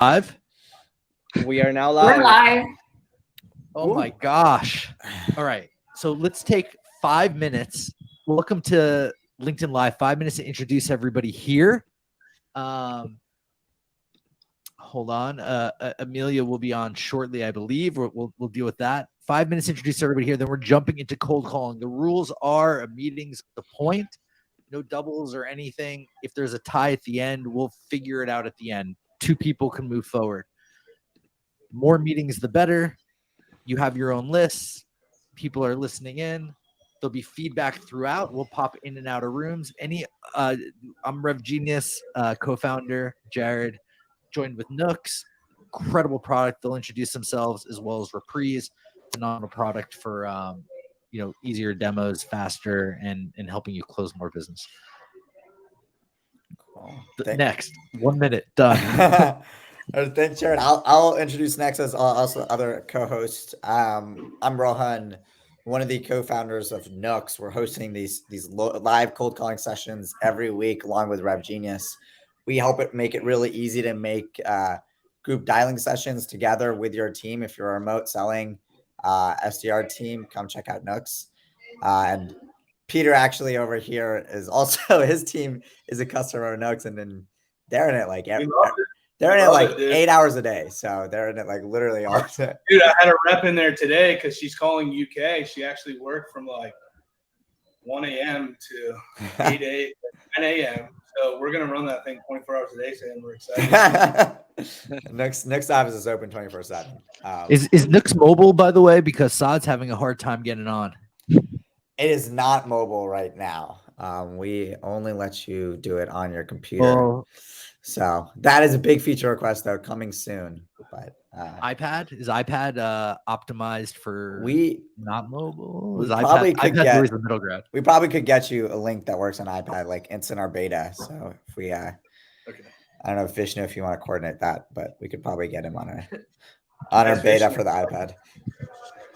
Live? We are now We're live. live. Oh my gosh. All right. So let's take 5 minutes. Welcome to LinkedIn Live. 5 minutes to introduce everybody here. Hold on. Amelia will be on shortly, I believe. We'll deal with that. 5 minutes to introduce everybody here. Then we're jumping into cold calling. The rules are a meeting's the point. No doubles or anything. If there's a tie at the end, we'll figure it out at the end. 2 people can move forward. More meetings, the better. You have your own lists. People are listening in. There'll be feedback throughout. We'll pop in and out of rooms. I'm Rev Genius, co-founder. Jared joined with Nooks. Incredible product. They'll introduce themselves, as well as Reprise, phenomenal product for easier demos, faster, and helping you close more business. Cool. Next, 1 minute, done. Thanks, Jared. I'll introduce next as also other co-hosts. I'm Rohan, one of the co-founders of Nooks. We're hosting these live cold calling sessions every week, along with Rev Genius. We help make it really easy to make group dialing sessions together with your team. If you're a remote selling SDR team, come check out Nooks. And Peter actually over here is also, his team is a customer of Nooks, and then they're in it like they're in it like 8 hours a day. So they're in it like literally all day. Dude, I had a rep in there today because she's calling UK. She actually worked from like 1 a.m. to 9 a.m. So we're going to run that thing 24 hours a day, and we're excited. Next office is open 24/7. Is Nooks mobile, by the way? Because Saad's having a hard time getting on. It is not mobile right now. We only let you do it on your computer. So that is a big feature request, though, coming soon. But iPad is optimized for not mobile. We probably could get the middle ground. We probably could get you a link that works on iPad, like it's in our beta. So if we, okay. I don't know if Vishnu, if you want to coordinate that, but we could probably get him on our beta for the iPad.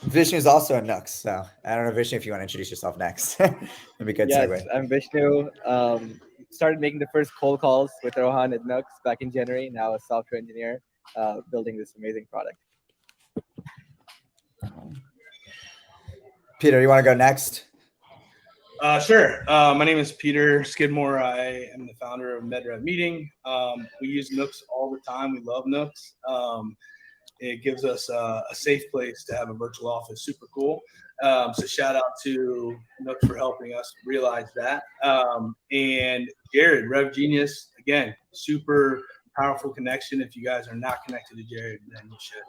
Vishnu is also a Nooks, so I don't know, Vishnu, if you want to introduce yourself next. That'd be a good segue. I'm Vishnu. Started making the first cold calls with Rohan at Nooks back in January. Now a software engineer building this amazing product. Peter, you want to go next? Sure. My name is Peter Skidmore. I am the founder of MedRev Meeting. We use Nooks all the time. We love Nooks. It gives us a safe place to have a virtual office. Super cool. So shout out to Nooks for helping us realize that. And Jared, Rev Genius, again, super powerful connection. If you guys are not connected to Jared, then you should.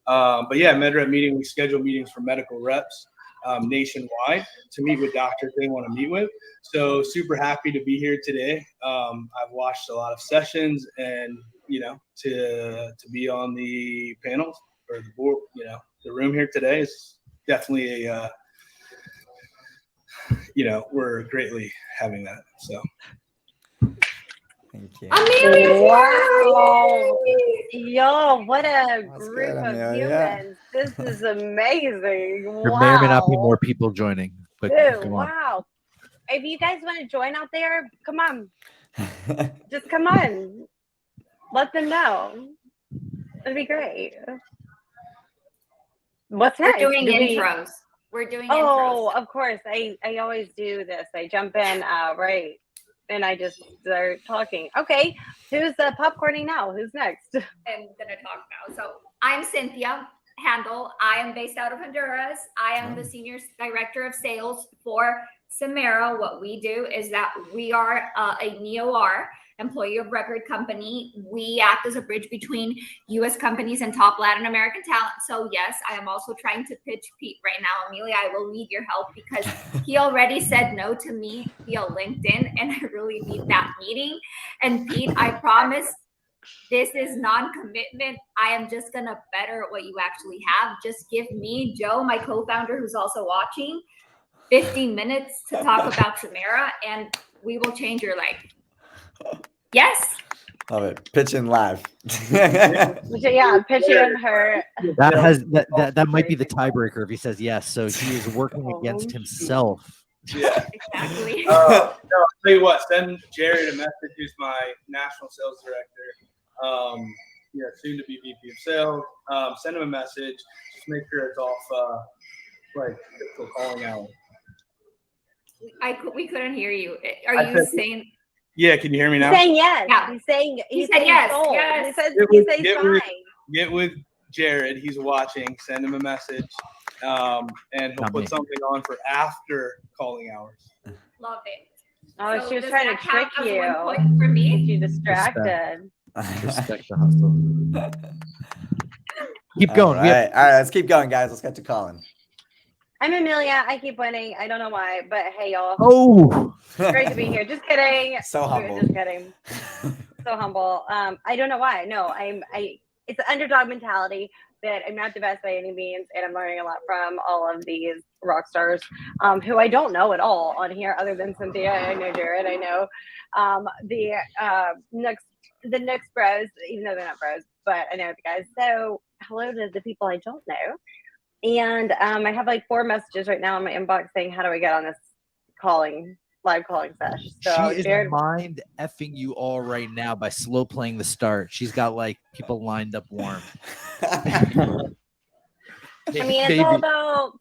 But yeah, MedRev Meeting, we schedule meetings for medical reps nationwide to meet with doctors they want to meet with. So super happy to be here today. I've watched a lot of sessions, and to be on the panels or the board, the room here today is definitely we're greatly having that. So thank you. Amelia! Wow. Yo, what a group good, of Amelia. humans. This is amazing. There may or may not be more people joining, but Dude, go on. wow. If you guys want to join out there, come on. Just come on. Let them know. It'd be great. What's next? We're doing intros. We're doing Oh, intros. of course. I always do this. I jump in, right, and I just start talking. Okay, who's popcorning now? Who's next? I'm going to talk now. So I'm Cynthia Handal. I am based out of Honduras. I am the Senior Director of Sales for Samara. What we do is that we are a NEOR, employee of record company. We act as a bridge between U.S. companies and top Latin American talent. So yes, I am also trying to pitch Pete right now. Amelia, I will need your help because he already said no to me via LinkedIn, and I really need that meeting. And Pete, I promise this is non-commitment. I am just going to better what you actually have. Just give me, Joe, my co-founder, who's also watching, 15 minutes to talk about Samara, and we will change your life. Yes. Love it. Pitching live. Yeah, pitching her. That might be the tiebreaker if he says yes. So he is working against himself. Yeah. Exactly. No, I'll tell you what, send Jared a message, who's my national sales director. soon to be VP of Sales. Send him a message. Just make sure it's off like typical calling hours. We couldn't hear you. Are I you said- saying? Yeah, can you hear me now? He's saying yes. Yeah. He's saying He he's said saying yes, sold. yes. He says Get he's with- fine. Get with Jared. He's watching. Send him a message, and he'll Not put me. something on for after calling hours. Love it. Oh, So she was does trying to that count trick as you. 1 point for me? You distracted. Respect the hustle. Keep All going. We have right. All right. Let's keep going, guys. Let's get to Colin. I'm Amelia. I keep winning. I don't know why, but hey, y'all. oh Great to be here. Just kidding. So humble. Just kidding. So humble. I don't know why. No, it's the underdog mentality that I'm not the best by any means, and I'm learning a lot from all of these rock stars who I don't know at all on here, other than Cynthia. I know Jared. I know the Nooks bros, even though they're not bros, but I know the guys. So hello to the people I don't know. And I have like 4 messages right now in my inbox saying, how do I get on this live calling session? So she is Jared, mind effing you all right now by slow playing the start. She's got like people lined up warm. I mean, it's all about,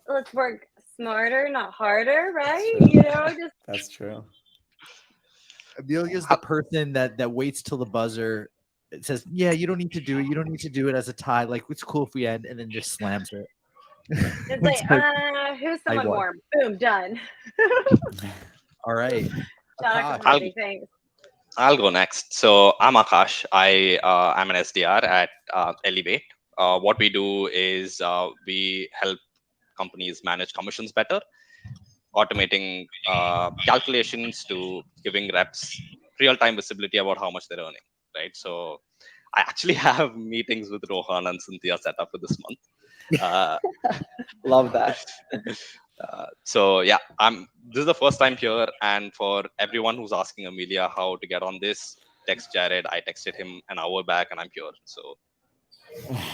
let's work smarter, not harder, right? Just That's true. Amelia's the person that waits till the buzzer. It says, yeah, you don't need to do it. You don't need to do it as a tie. Like, it's cool if we end, and then just slams it. it's like, who's someone won. warm? Boom, done. All right. Shout out Akash. to thanks. I'll go next. So I'm Akash. I'm an SDR at Elevate. What we do is we help companies manage commissions better, automating calculations to giving reps real-time visibility about how much they're earning. Right. So I actually have meetings with Rohan and Cynthia set up for this month. Love that. So yeah, this is the first time here, and for everyone who's asking Amelia how to get on this, text Jared. I texted him an hour back, and I'm here. So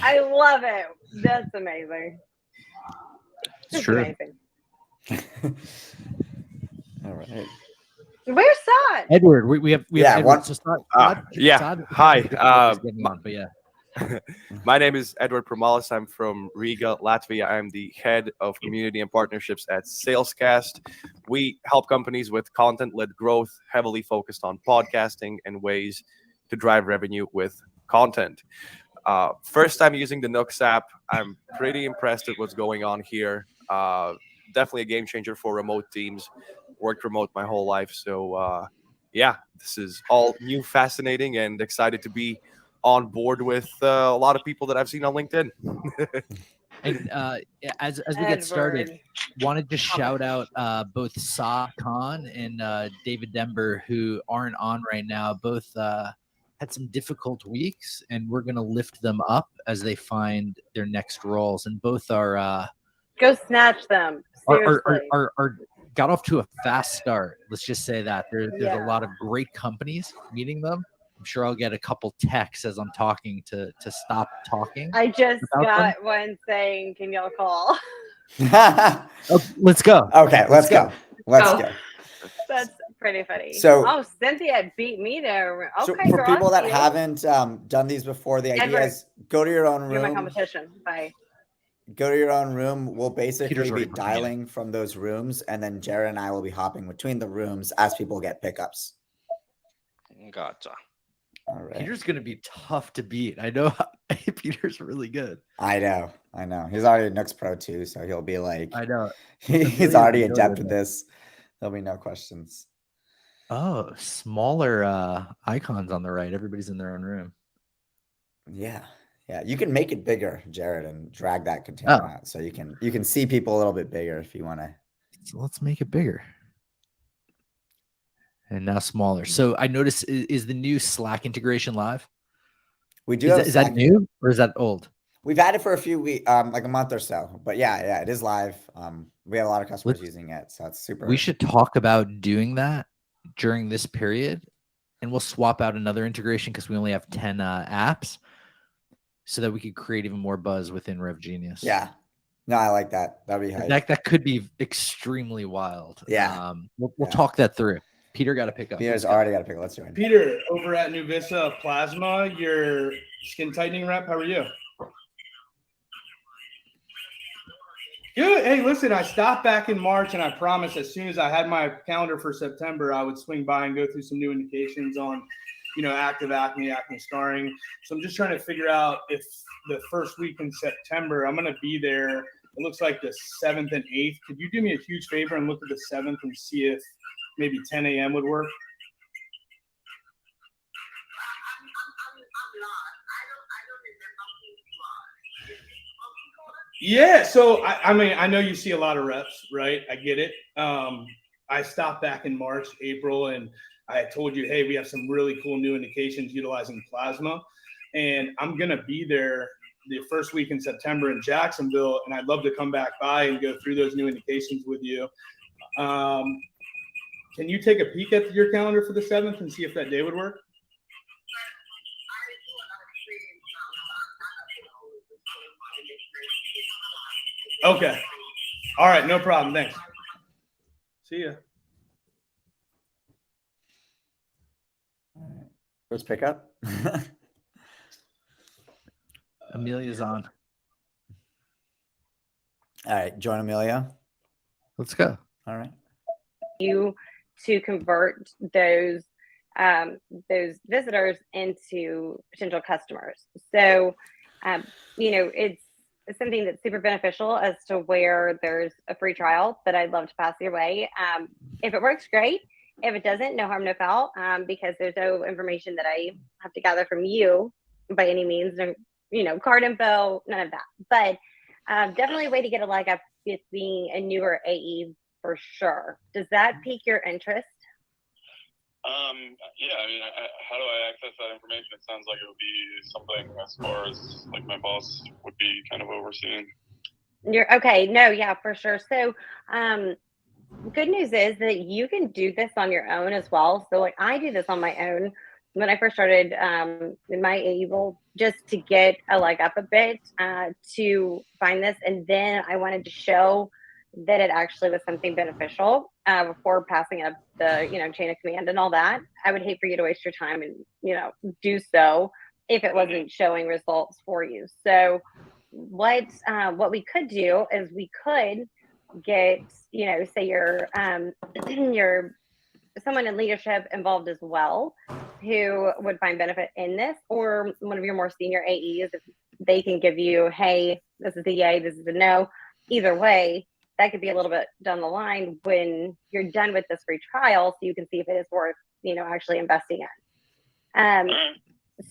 I love it. That's amazing. It's true. Amazing. All right. Where's Saad? Edward, we have Yeah, Edward. what- So Saad, Yeah. Saad- Hi. but yeah. My name is Edward Purmalis. I'm from Riga, Latvia. I'm the head of community and partnerships at Salescast. We help companies with content-led growth, heavily focused on podcasting and ways to drive revenue with content. First time using the Nooks app. I'm pretty impressed with what's going on here. Definitely a game changer for remote teams. Worked remote my whole life. So yeah, this is all new, fascinating, and excited to be on board with a lot of people that I've seen on LinkedIn. And as we get started, Edward. wanted to shout out both Saad Khan and David Denver, who aren't on right now. Both had some difficult weeks, and we're going to lift them up as they find their next roles. And both are Go snatch them. Seriously. are got off to a fast start. Let's just say that there's Yeah. a lot of great companies meeting them. I'm sure I'll get a couple texts as I'm talking to stop talking. I just Without got one saying, can y'all call? Oh, let's go. Okay, let's go. Let's Go. go. That's pretty funny. So- Cynthia beat me there. Okay, So for girl, people that you. haven't done these before, the idea Edward, is go to your own You're my room. competition. Bye. Go to your own room. We'll basically Peter's be already behind you. dialing from those rooms, and then Jared and I will be hopping between the rooms as people get pickups. gotcha. All right. Peter's going to be tough to beat. I know Peter's really good. I know. He's already a Nooks Pro too, so he'll be like, I know. he's Amelia's already really adept good with at this. There'll be no questions. Oh, smaller icons on the right. Everybody's in their own room. Yeah. You can make it bigger, Jared, and drag that container Oh. out, so you can see people a little bit bigger if you want to. So let's make it bigger. And now smaller. So I noticed is the new Slack integration live? We do Is have that, is that Slack- new or is that old? We've had it for a few weeks, like a month or so. But yeah, it is live. We have a lot of customers Let's- using it, so it's super. We should talk about doing that during this period, and we'll swap out another integration because we only have 10 apps, so that we could create even more buzz within RevGenius. Yeah. No, I like that. That'd be hype. That could be extremely wild. Yeah. We'll Yeah. talk that through. Peter got to pick up. Peter's already got to pick up. Let's do it. Peter, over at Nuvisa Plasma, your skin tightening rep. How are you? Good. Hey, listen, I stopped back in March, and I promised as soon as I had my calendar for September, I would swing by and go through some new indications on, active acne scarring. So I'm just trying to figure out if the first week in September, I'm going to be there. It looks like the 7th and 8th. Could you do me a huge favor and look at the 7th and see if maybe 10 a.m. would work? Yeah, so I know you see a lot of reps, right? I get it. I stopped back in March, April, and I told you, hey, we have some really cool new indications utilizing plasma, and I'm gonna be there the first week in September in Jacksonville, and I'd love to come back by and go through those new indications with you. Can you take a peek at your calendar for the 7th and see if that day would work? Okay. All right. No problem. Thanks. See ya. First pickup. Amelia's on. All right. Join Amelia. Let's go. All right. You to convert those visitors into potential customers. So, it's something that's super beneficial as to where there's a free trial that I'd love to pass your way. If it works, great. If it doesn't, no harm, no foul, because there's no information that I have to gather from you by any means, card info, none of that. But definitely a way to get a leg up with being a newer AE for sure. Does that pique your interest? Yeah, how do I access that information? It sounds like it would be something as far as like my boss would be kind of overseeing. You're okay. No, yeah, for sure. So, good news is that you can do this on your own as well. So, I do this on my own. When I first started in my AE role, just to get a leg up a bit to find this, and then I wanted to show that it actually was something beneficial before passing up the chain of command and all that. I would hate for you to waste your time and do so if it wasn't showing results for you. So what we could do is we could get say you're someone in leadership involved as well who would find benefit in this, or one of your more senior AEs, if they can give you, hey, this is a yay, this is a no. Either way, that could be a little bit down the line when you're done with this free trial, so you can see if it is worth, actually investing in. Right.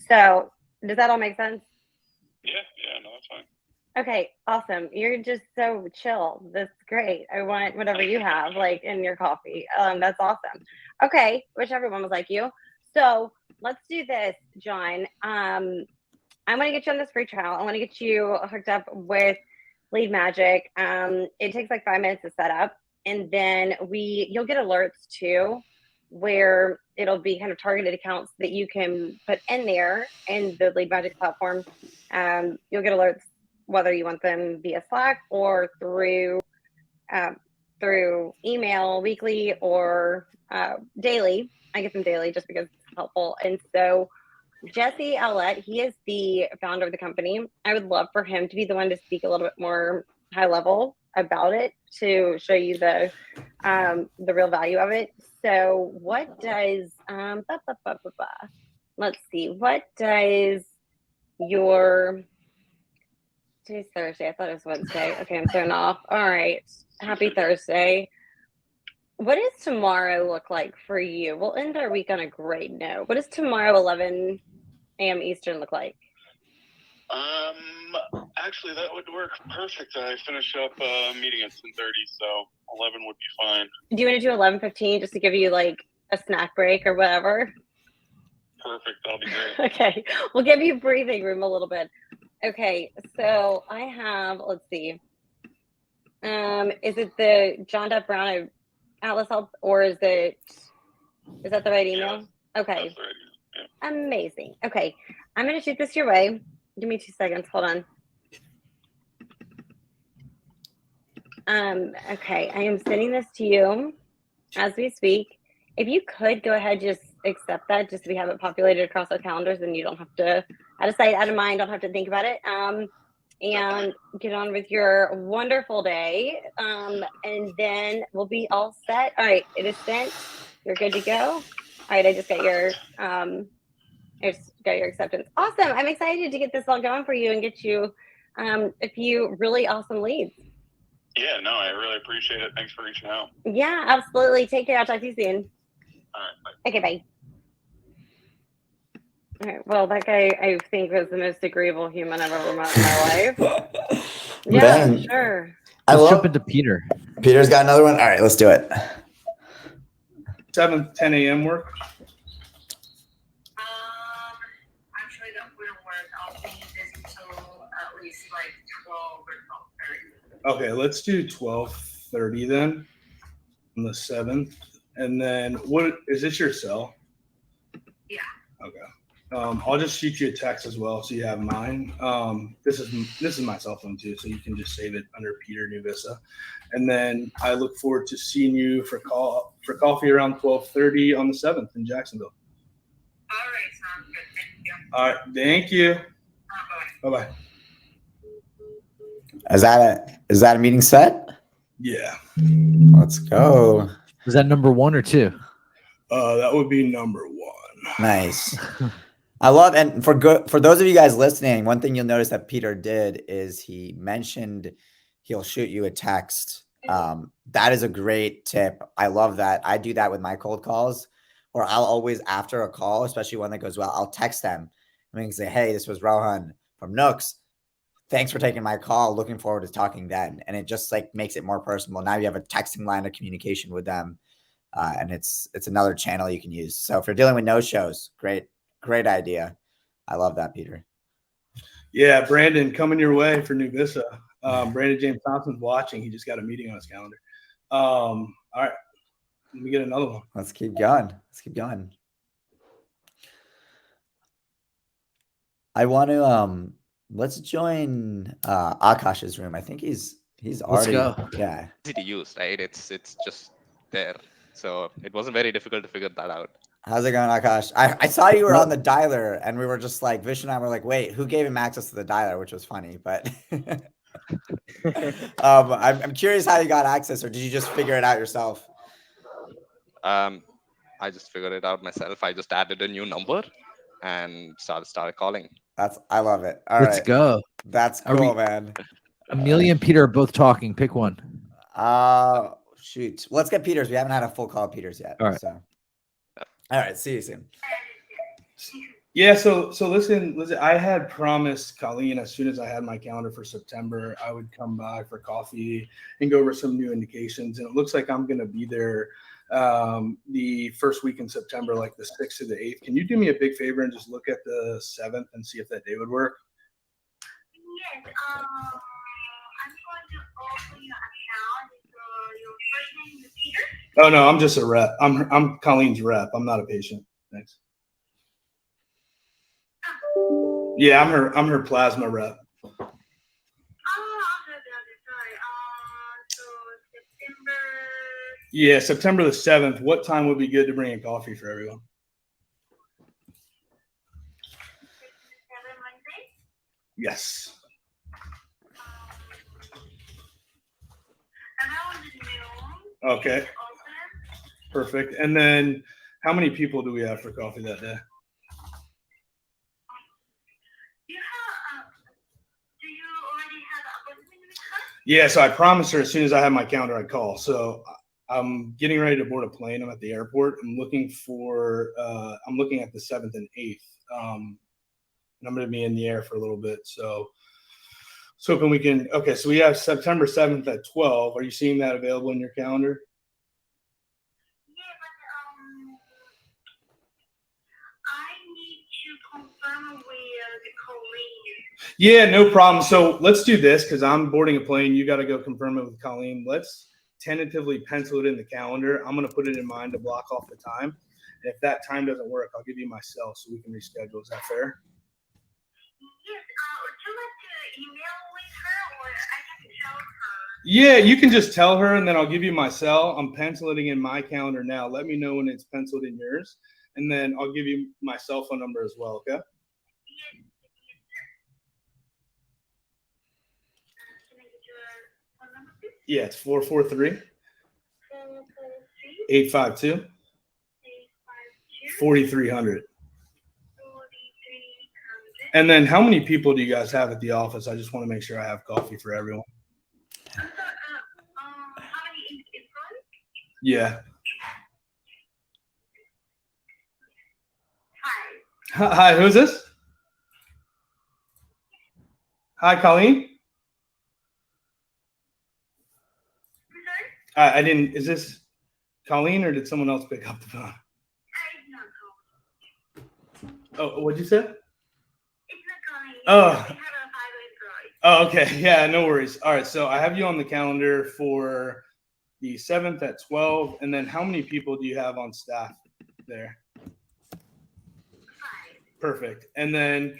So does that all make sense? Yeah, no, that's fine. Okay, awesome. You're just so chill. That's great. I want whatever you have, like in your coffee. That's awesome. Okay, wish everyone was like you. So let's do this, John. I want to get you on this free trial. I want to get you hooked up with Lead Magic. It takes like 5 minutes to set up, and then you'll get alerts too, where it'll be kind of targeted accounts that you can put in there in the Lead Magic platform. You'll get alerts whether you want them via Slack or through email weekly or daily. I get them daily just because it's helpful. And so Jesse Owlett, he is the founder of the company. I would love for him to be the one to speak a little bit more high level about it to show you the real value of it. So what does let's see, what does your today's Thursday? I thought it was Wednesday. Okay, I'm thrown off. All right. Happy Thursday. What does tomorrow look like for you? We'll end our week on a great note. What does tomorrow 11 a.m. Eastern look like? Actually, that would work perfect. I finish up a meeting at 10:30, so 11 would be fine. Do you want to do 11:15 just to give you like a snack break or whatever? Perfect. That'll be great. Okay. We'll give you breathing room a little bit. Okay. So I have, let's see. Is it the John Duff Brown Atlas Health, or is that the right email? Yeah, okay. That's right. Yeah. Amazing. Okay. I'm going to shoot this your way. Give me 2 seconds. Hold on. Okay. I am sending this to you as we speak. if you could go ahead, just accept that, just so we have it populated across our calendars, and you don't have to, out of sight, out of mind, don't have to think about it. And get on with your wonderful day. And then we'll be all set. All right, it is sent. You're good to go. All right, I just got your acceptance. Awesome. I'm excited to get this all going for you and get you a few really awesome leads. Yeah, no, I really appreciate it. Thanks for reaching out. Yeah, absolutely. Take care. I'll talk to you soon. All right, bye. Okay, bye. All right. Well, that guy, I think, was the most agreeable human I've ever met in my life. Yeah, Ben, sure. Let's jump into Peter. Peter's got another one. All right, let's do it. 7, 10 a.m. work. Actually, that wouldn't work. I'll be busy till at least like 12 or 12:30. Okay, let's do 12:30 then on the 7th. And then what is this your cell? Yeah. Okay. I'll just shoot you a text as well, so you have mine. This is my cell phone too, so you can just save it under Peter Nuvissa. And then I look forward to seeing you for coffee around 12:30 on the 7th in Jacksonville. All right, sounds good. Thank you. All right, thank you. Bye. Bye bye. Is that a meeting set? Yeah. Let's go. Was that number 1 or 2? That would be number 1. Nice. I love, and for those of you guys listening, one thing you'll notice that Peter did is he mentioned he'll shoot you a text. That is a great tip. I love that. I do that with my cold calls, or I'll always, after a call, especially one that goes well, I'll text them. I mean, say, hey, this was Rohan from Nooks. Thanks for taking my call. Looking forward to talking then. And it just like makes it more personal. Now you have a texting line of communication with them. And it's another channel you can use. So if you're dealing with no-shows, great idea. I love that, Peter. Yeah, Brandon, coming your way for Nuvissa. Brandon James Thompson's watching. He just got a meeting on his calendar. All right, let me get another one. Let's keep going. I want to let's join Akash's room. I think he's already. Let's go. Yeah. Easy to use, right? It's just there. So it wasn't very difficult to figure that out. How's it going, Akash? I saw you were on the dialer, and we were just like, Vish and I were like, wait, who gave him access to the dialer? Which was funny, but I'm curious how you got access, or did you just figure it out yourself? I just figured it out myself. I just added a new number and started calling. I love it. All Let's right. go. That's cool, man. Amelia and Peter are both talking. Pick one. Shoot. Let's get Peters. We haven't had a full call of Peters yet. All right. So. All right. See you soon. Yeah. So listen. I had promised Colleen as soon as I had my calendar for September, I would come by for coffee and go over some new indications. And it looks like I'm going to be there the first week in September, like the 6th to the 8th. Can you do me a big favor and just look at the 7th and see if that day would work? Yes. I'm going to open your account. Your first name is Peter? Oh no, I'm just a rep. I'm Colleen's rep. I'm not a patient. Thanks. Yeah, I'm her plasma rep. Oh, okay, sorry. So September. Yeah, September the 7th. What time would be good to bring a coffee for everyone? 7 Wednesday? Yes. Around noon. Okay. Open. Perfect. And then how many people do we have for coffee that day? Do you already have an appointment with her? Yeah, so I promised her as soon as I had my calendar, I'd call. So I'm getting ready to board a plane. I'm at the airport. I'm looking at the 7th and 8th. And I'm going to be in the air for a little bit. So hoping we can. Okay, so we have September 7th at 12. Are you seeing that available in your calendar? I need to confirm with the Colleen. Yeah, no problem. So let's do this because I'm boarding a plane. You got to go confirm it with Colleen. Let's tentatively pencil it in the calendar. I'm going to put it in mind to block off the time. And if that time doesn't work, I'll give you my cell so we can reschedule. Is that fair? Yes. Would you like to email with her, or I can tell her? Yeah, you can just tell her, and then I'll give you my cell. I'm penciling in my calendar now. Let me know when it's penciled in yours, and then I'll give you my cell phone number as well. Okay? Yeah, it's 443 852 4300. And then how many people do you guys have at the office? I just want to make sure I have coffee for everyone. Yeah. Hi, who's this? Hi, Colleen. I didn't. Is this Colleen or did someone else pick up the phone? Oh, what'd you say? Oh. Oh, okay. Yeah, no worries. All right. So I have you on the calendar for the 7th at 12. And then how many people do you have on staff there? Perfect. And then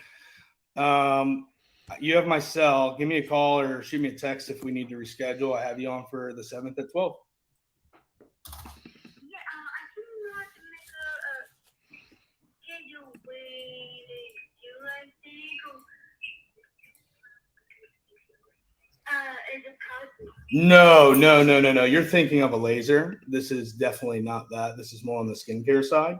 you have my cell. Give me a call or shoot me a text if we need to reschedule. I have you on for the 7th at 12. No. You're thinking of a laser. This is definitely not that. This is more on the skincare side.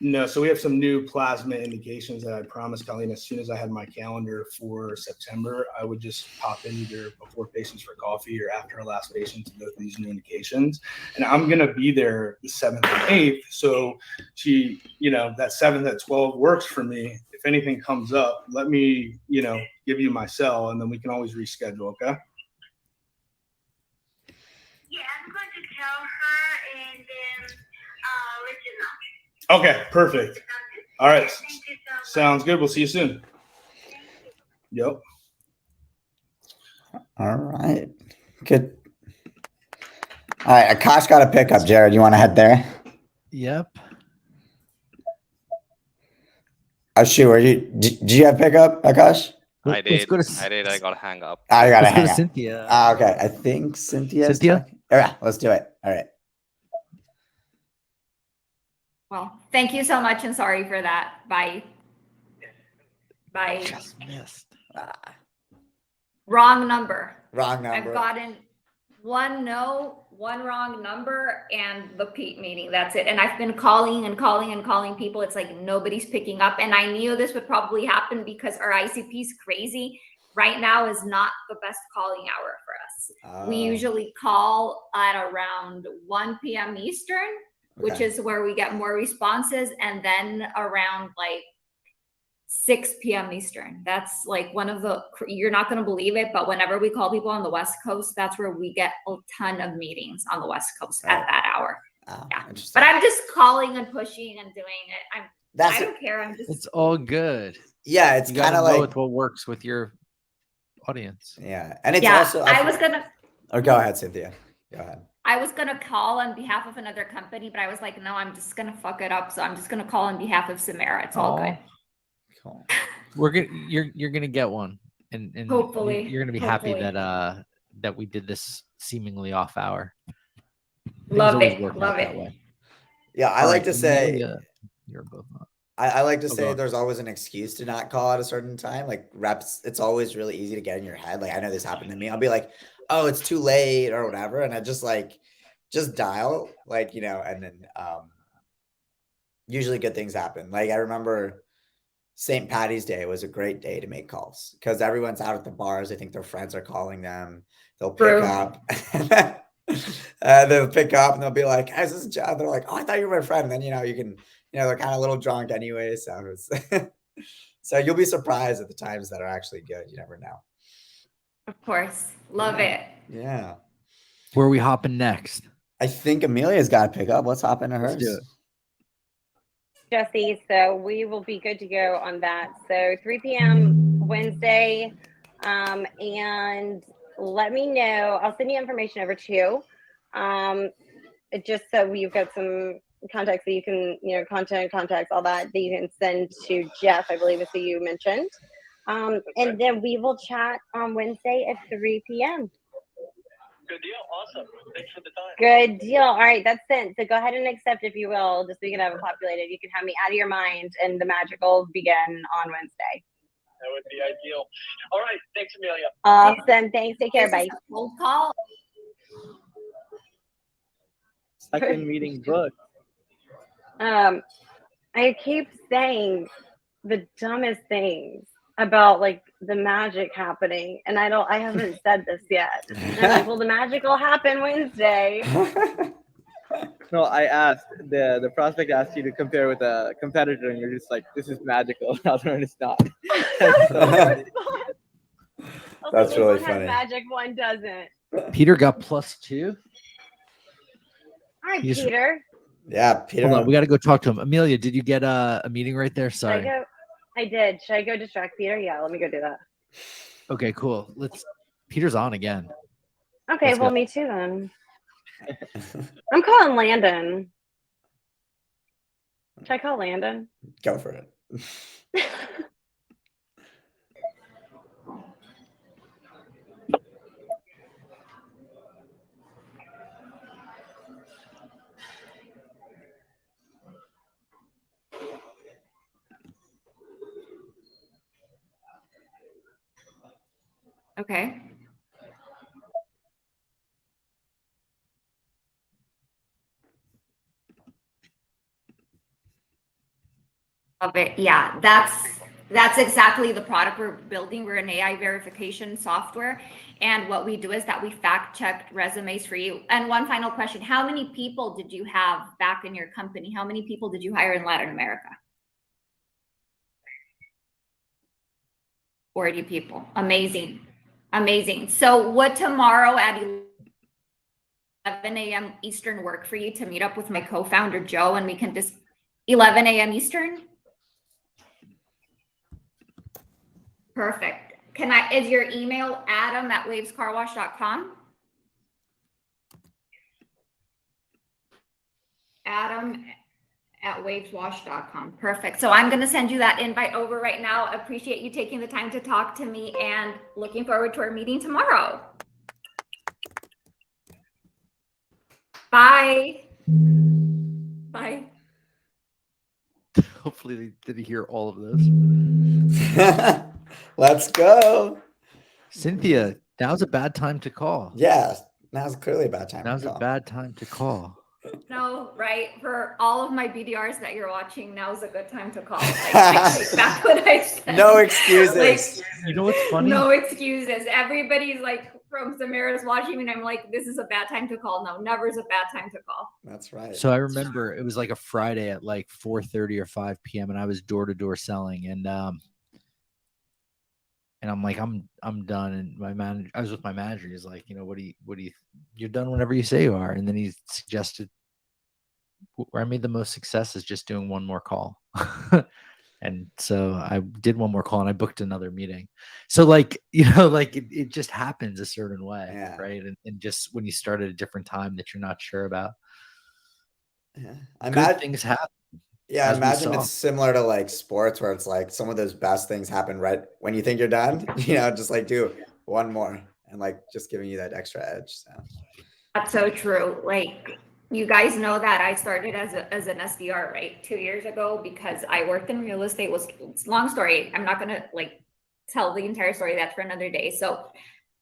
No, so we have some new plasma indications that I promised Colleen as soon as I had my calendar for September, I would just pop in either before patients for coffee or after our last patient to go through these new indications. And I'm going to be there the 7th and 8th. So she, that 7th at 12 works for me. If anything comes up, let me, give you my cell and then we can always reschedule. Okay. Yeah, I'm going to tell her and then let you know. Okay, perfect. All right. Sounds good. We'll see you soon. Yep. All right. Good. All right. Akash got a pickup. Jared, you want to head there? Yep. Oh, shoot. Did you have pickup, Akash? I did. I I got to hang up. I got to hang go to up. Cynthia. Okay. I think Cynthia. Cynthia? Yeah, let's do it. All right. Well, thank you so much and sorry for that. Bye. Just missed. Wrong number. Wrong number. I've gotten one no, one wrong number, and the Pete meeting. That's it. And I've been calling and calling and calling people. It's like nobody's picking up. And I knew this would probably happen because our ICP is crazy. Right now is not the best calling hour for us. We usually call at around 1 p.m. Eastern, which is where we get more responses. And then around like 6 p.m. Eastern. That's like one of the, you're not going to believe it, but whenever we call people on the West Coast, that's where we get a ton of meetings on the West Coast at that hour. Yeah. But I'm just calling and pushing and doing it. I don't care. I'm just. It's all good. Yeah. It's kind of like what works with your audience. Yeah. And it's also. I was going to. Oh, go ahead, Cynthia. Go ahead. I was going to call on behalf of another company, but I was like, no, I'm just going to fuck it up. So I'm just going to call on behalf of Samara. It's all good. Cool. You're gonna get one, and hopefully you're gonna be happy that we did this seemingly off hour. Love it. That way. Yeah, I like to say you're both not. I like to say there's always an excuse to not call at a certain time. Like reps, it's always really easy to get in your head. Like I know this happened to me. I'll be like, oh, it's too late or whatever, and I just dial and then usually good things happen. Like I remember. St. Patty's Day was a great day to make calls because everyone's out at the bars. I think their friends are calling them. They'll pick up. They'll pick up and they'll be like, "Hey, this is John." They're like, "Oh, I thought you were my friend." And then you can, they're kind of a little drunk anyway. So so you'll be surprised at the times that are actually good. You never know. Of course, love it. Yeah. Where are we hopping next? I think Amelia's got to pick up. Let's hop into hers. Let's do it. Jesse, so we will be good to go on that. So 3 p.m. Wednesday, and let me know. I'll send you information over to you, just so you've got some contacts that you can, contacts, all that you can send to Jeff, I believe is who you mentioned. And then we will chat on Wednesday at 3 p.m. Good deal. Awesome. Thanks for the time. Good deal. All right, that's sent. So go ahead and accept if you will, just so we can have it populated. You can have me out of your mind, and the magic will begin on Wednesday. That would be ideal. All right. Thanks, Amelia. Awesome. Thanks. Take care. This is Bye. a cold call. Second meeting booked. I keep saying the dumbest things about like the magic happening, and I haven't said this yet. And I'm like, well, the magic will happen Wednesday. No, I asked the prospect asked you to compare with a competitor, and you're just like, "This is magical." Other one is not. That's really one has funny. magic, one doesn't. Peter got +2. Hi, He's- Peter. Yeah, Peter. Hold on, we got to go talk to him. Amelia, did you get a meeting right there? Should I Sorry. go? I did. Should I go distract Peter? Yeah, let me go do that. Okay, cool. Peter's on again. Okay, Let's well, go. me too then. I'm calling Landon. Should I call Landon? Go for it. Okay. Love it. Yeah, that's exactly the product we're building. We're an AI verification software, and what we do is that we fact check resumes for you. And one final question: how many people did you have back in your company? How many people did you hire in Latin America? 40 people. Amazing. Amazing. So would tomorrow at 11 a.m. Eastern work for you to meet up with my co-founder, Joe, and we can just 11 a.m. Eastern? Perfect. Is your email adam@wavescarwash.com? adam@waveswash.com. Perfect. So I'm going to send you that invite over right now. Appreciate you taking the time to talk to me and looking forward to our meeting tomorrow. Bye. Bye. Hopefully they didn't hear all of this. Let's go. Cynthia, now's a bad time to call. Yeah, now's clearly a bad time. Now's to a call. bad time to call. No, right. For all of my BDRs that you're watching, now's a good time to call. Like, I take back what I said. No excuses. Like, You know what's funny? no excuses. Everybody's like from Samara's watching me, and I'm like, this is a bad time to call. No, never is a bad time to call. That's right. So I remember it was like a Friday at like 4:30 or 5 p.m. and I was door to door selling, and I'm like, I'm done. And I was with my manager. He's like, you're done whenever you say you are. And then he suggested where I made the most success is just doing one more call. And so I did one more call and I booked another meeting. So like, it just happens a certain way. Yeah. Right. And just when you start at a different time that you're not sure about. Yeah. Good things happen. Yeah, as we imagine saw. it's similar to like sports where it's like some of those best things happen right when you think you're done, just like do one more and like just giving you that extra edge. So That's so true. Like, you guys know that I started as an SDR, right? 2 years ago, because I worked in real estate. It's a long story. I'm not gonna like tell the entire story. That's for another day. So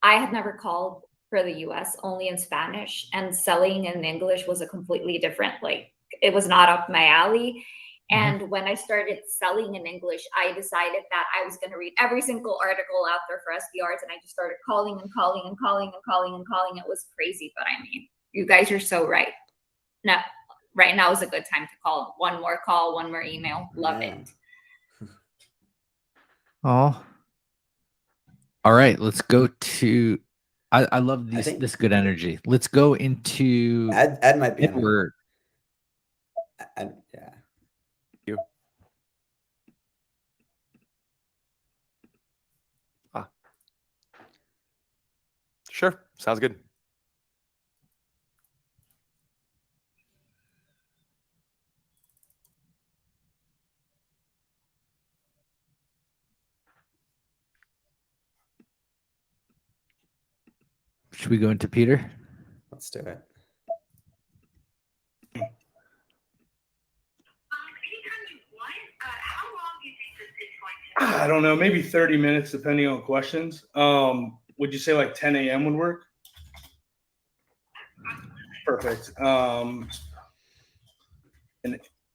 I had never called for the US, only in Spanish, and selling in English was a completely different, like, it was not up my alley. And when I started selling in English, I decided that I was going to read every single article out there for SDRs. And I just started calling and calling and calling and calling and calling. It was crazy. But I mean, you guys are so right. No, right now is a good time to call. One more call, one more email. Love it. Oh. All right. Let's go to. I love this good energy. Let's go into Ed might be Edward. Yeah. You. Sure. Sounds good. Should we go into Peter? Let's do it. I don't know, maybe 30 minutes depending on questions. Would you say like 10 a.m. would work? Perfect. And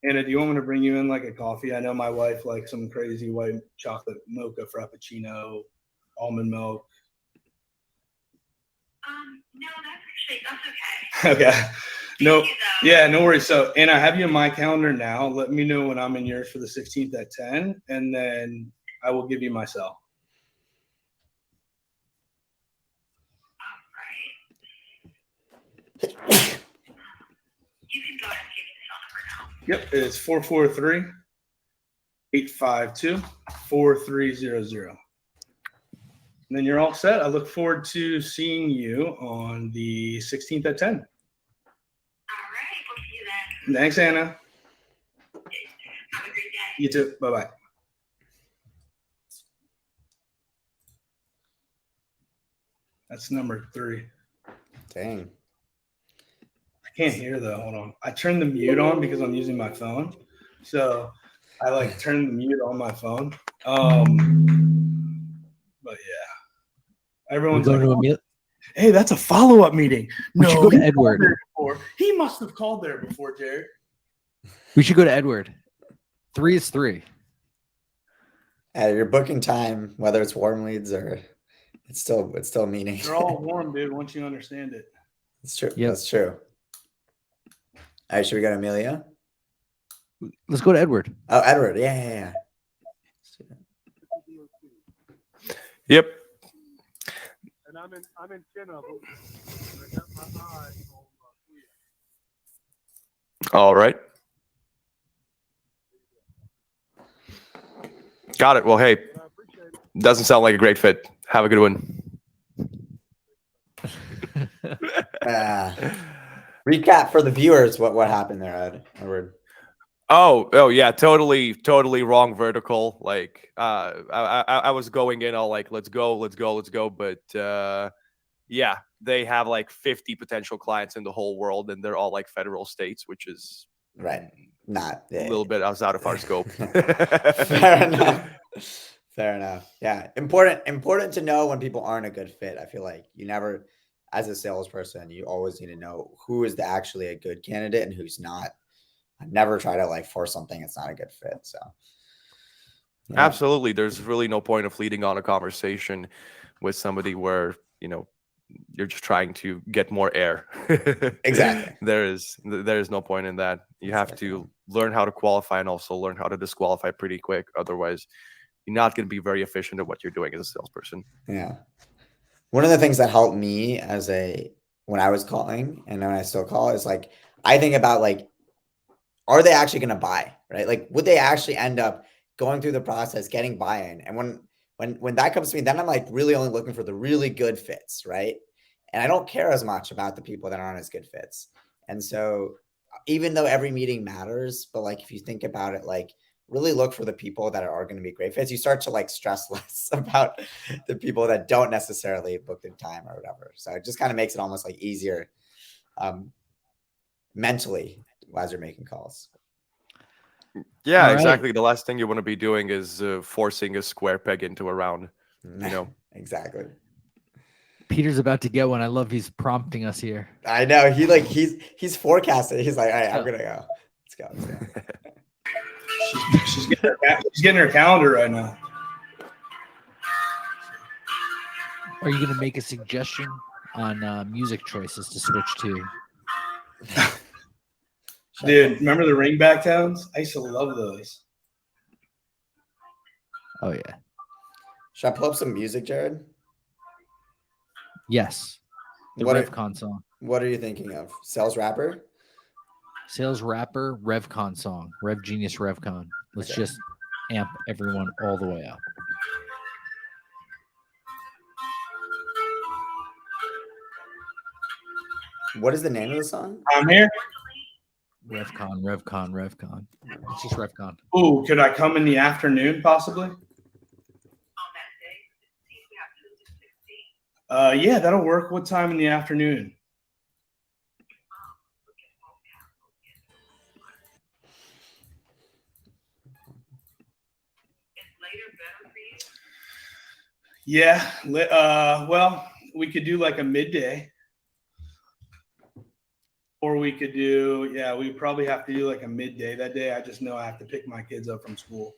Anna, do you want me to bring you in like a coffee? I know my wife likes some crazy white chocolate mocha frappuccino, almond milk. No, that's okay. Okay. No, yeah, no worries. So, Anna, I have you in my calendar now. Let me know when I'm in yours for the 16th at 10, and then I will give you my cell. You can go ahead and give me the phone number now. Yep, it's 443-852-4300. And then you're all set. I look forward to seeing you on the 16th at 10. All right, we'll see you then. Thanks, Anna. Have a great day. You too. Bye-bye. That's number 3. Dang. I can't hear though. Hold on. I turned the mute on because I'm using my phone. So I like turned the mute on my phone. But yeah. Everyone's like, hey, that's a follow-up meeting. We should go to Edward. He must have called there before, Jared. We should go to Edward. 3 is 3. Your booking time, whether it's warm leads or it's still a meeting. They're all warm, dude, once you understand it. That's true. Yep. That's true. All right, should we go to Amelia? Let's go to Edward. Oh, Edward. Yeah. Yep. And I'm in 10 of them. And I got my eye on All right. Got it. Well, hey, doesn't sound like a great fit. Have a good one. Recap for the viewers. What happened there, Edward? Oh yeah, totally wrong vertical. Like I was going in all like let's go, but yeah, they have like 50 potential clients in the whole world, and they're all like federal states, which is right. Not a little bit outside of our scope. Fair enough. Fair enough. Yeah, important to know when people aren't a good fit. I feel like you never, as a salesperson, you always need to know who is actually a good candidate and who's not. I never try to like force something it's not a good fit. So yeah. Absolutely, there's really no point of leading on a conversation with somebody where you're just trying to get more air. Exactly. There is no point in that. You have to learn how to qualify and also learn how to disqualify pretty quick. Otherwise, you're not going to be very efficient at what you're doing as a salesperson. Yeah. One of the things that helped me when I was calling and when I still call is like, I think about like, are they actually going to buy, right? Like, would they actually end up going through the process, getting buy-in? And when that comes to me, then I'm like really only looking for the really good fits, right? And I don't care as much about the people that aren't as good fits. And so even though every meeting matters, but like if you think about it, like really look for the people that are going to be great fits. You start to like stress less about the people that don't necessarily book their time or whatever. So it just kind of makes it almost like easier mentally as you're making calls. Yeah, exactly. The last thing you want to be doing is forcing a square peg into a round. Exactly. Peter's about to get one. I love he's prompting us here. I know. He's forecasting. He's like, all right, I'm gonna go. Let's go. She's getting her calendar right now. Are you gonna make a suggestion on music choices to switch to? Dude, remember the ringback tones? I used to love those. Oh yeah. Should I pull up some music, Jared? Yes. The RevCon song. What are you thinking of? Sales rapper? Sales rapper, RevCon song. Rev Genius RevCon. Let's just amp everyone all the way up. What is the name of the song? I'm here. RevCon. It's just RevCon. Ooh, could I come in the afternoon possibly? Yeah, that'll work. What time in the afternoon? Yeah. Well, we could do like a midday. Or we could do, yeah, we probably have to do like a midday that day. I just know I have to pick my kids up from school.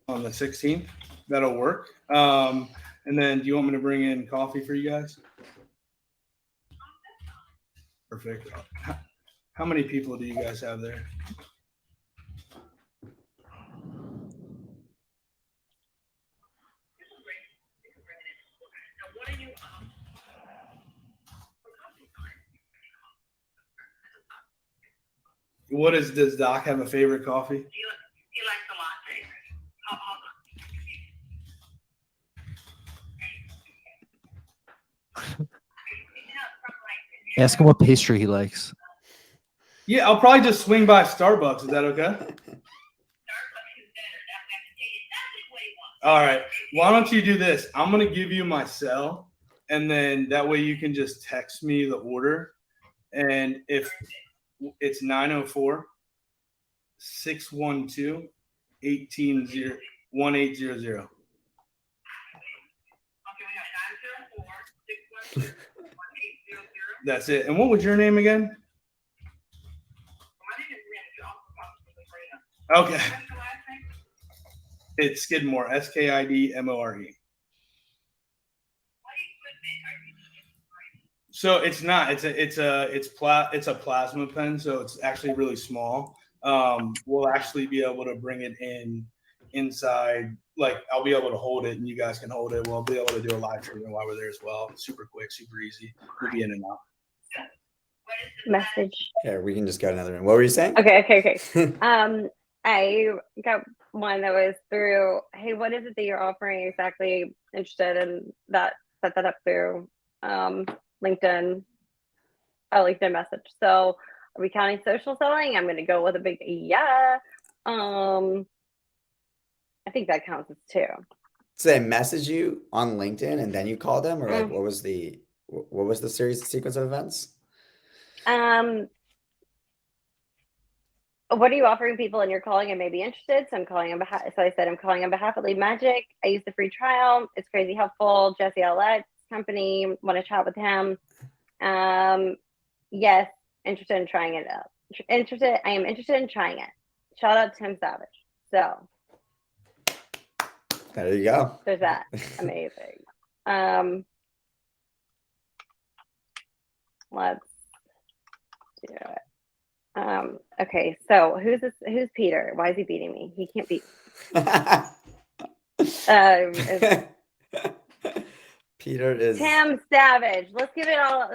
On the 16th, that'll work. And then do you want me to bring in coffee for you guys? Perfect. How many people do you guys have there? Does Doc have a favorite coffee? He likes a latte. Ask him what pastry he likes. Yeah, I'll probably just swing by Starbucks. Is that okay? All right. Why don't you do this? I'm going to give you my cell, and then that way you can just text me the order. And if it's 904 612 1800. That's it. And what was your name again? Okay. It's Skidmore, Skidmore. So it's not. It's a plasma pen. So it's actually really small. We'll actually be able to bring it inside. Like I'll be able to hold it, and you guys can hold it. We'll be able to do a live treatment while we're there as well. Super quick, super easy. We'll be in and out. Message. Yeah, we can just go to another room. What were you saying? Okay. I got one that was through, hey, what is it that you're offering exactly? Interested in that, set that up through LinkedIn message. So are we counting social selling? I'm going to go with a big yeah. I think that counts as two. So they message you on LinkedIn and then you call them, or like what was the sequence of events? What are you offering people and you're calling and may be interested? So I'm calling on behalf. So I said I'm calling on behalf of Lead Magic. I used the free trial. It's crazy helpful. Jesse Outlet's company. Want to chat with him? Yes, interested in trying it out. I am interested in trying it. Shout out Tim Savage. So there you go. There's that. Amazing. Let's do it. Okay, so who's Peter? Why is he beating me? He can't beat Peter is Tim Savage. Let's give it all.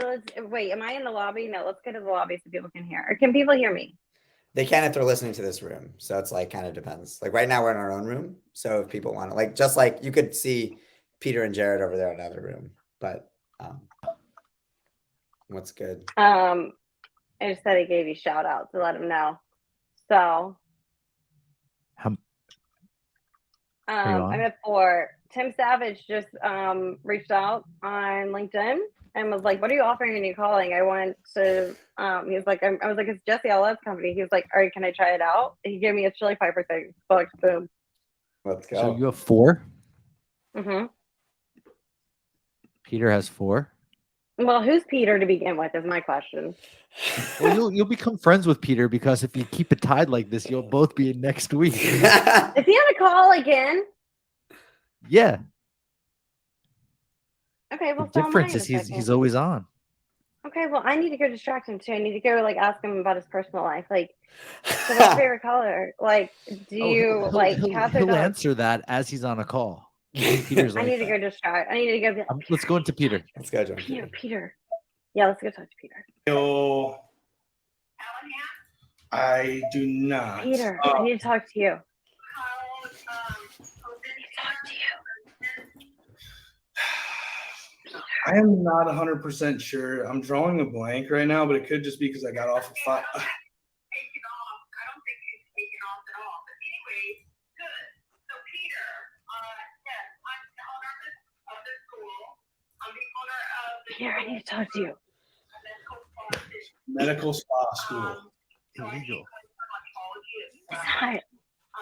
Wait, am I in the lobby? No, let's go to the lobby so people can hear. Or can people hear me? They can if they're listening to this room. So it's like kind of depends. Like right now we're in our own room. So if people want to, like, just like you could see Peter and Jared over there in another room. But what's good? I just said I gave you shout out to let them know. So I'm at 4. Tim Savage just reached out on LinkedIn and was like, "What are you offering and you calling? I want to." He's like, I was like, "It's Jesse Outlet's company." He was like, "All right, can I try it out?" He gave me a chili piper thing. Boom. Let's go. So you have 4. Mm-hmm. Peter has 4. Well, who's Peter to begin with is my question. Well, you'll become friends with Peter because if you keep it tied like this, you'll both be in next week. Is he on a call again? Yeah. Okay, well, The difference is he's always on. Okay, well, I need to go distract him too. I need to go like ask him about his personal life. Like, so what's your favorite color? Like, do you like cats or he'll dogs? answer that as he's on a call. Peter's like, I need to go distract. I need to go. Let's go into Peter. Let's go, John. Peter. Yeah, let's go talk to Peter. Yo, I do not. Peter, I need to talk to you. I am not 100% sure. I'm drawing a blank right now, but it could just be because I got off of 5. Here, I need to talk to you. Medical spa school. Illegal. It's not.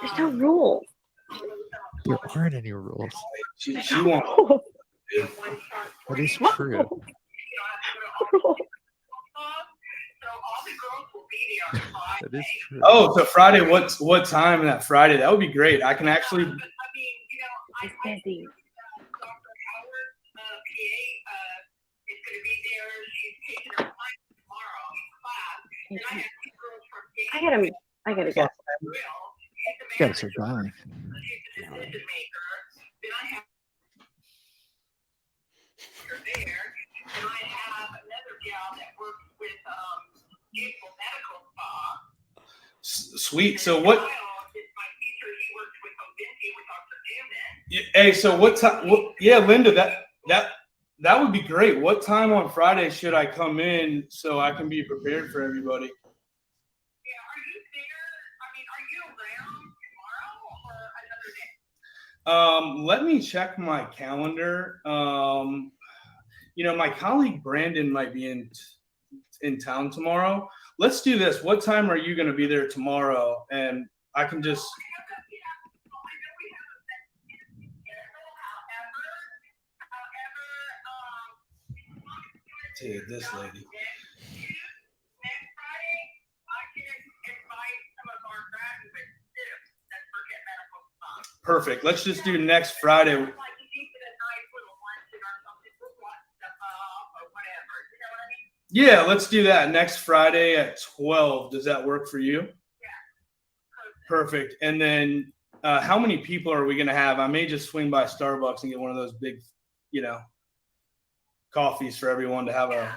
There's no rules. There aren't any rules. She There's wants. no rules. That is true. That is true. Oh, so Friday. What time that Friday? That would be great. I can actually. He's busy. I gotta go. You gotta start dialing. Sweet. So what? Hey, so what time? Yeah, Linda, that would be great. What time on Friday should I come in so I can be prepared for everybody? Let me check my calendar. My colleague Brandon might be in town tomorrow. Let's do this. What time are you going to be there tomorrow? And I can just. Dude, this lady. Perfect. Let's just do next Friday. Yeah, let's do that next Friday at 12. Does that work for you? Perfect. And then how many people are we going to have? I may just swing by Starbucks and get one of those big, coffees for everyone to have a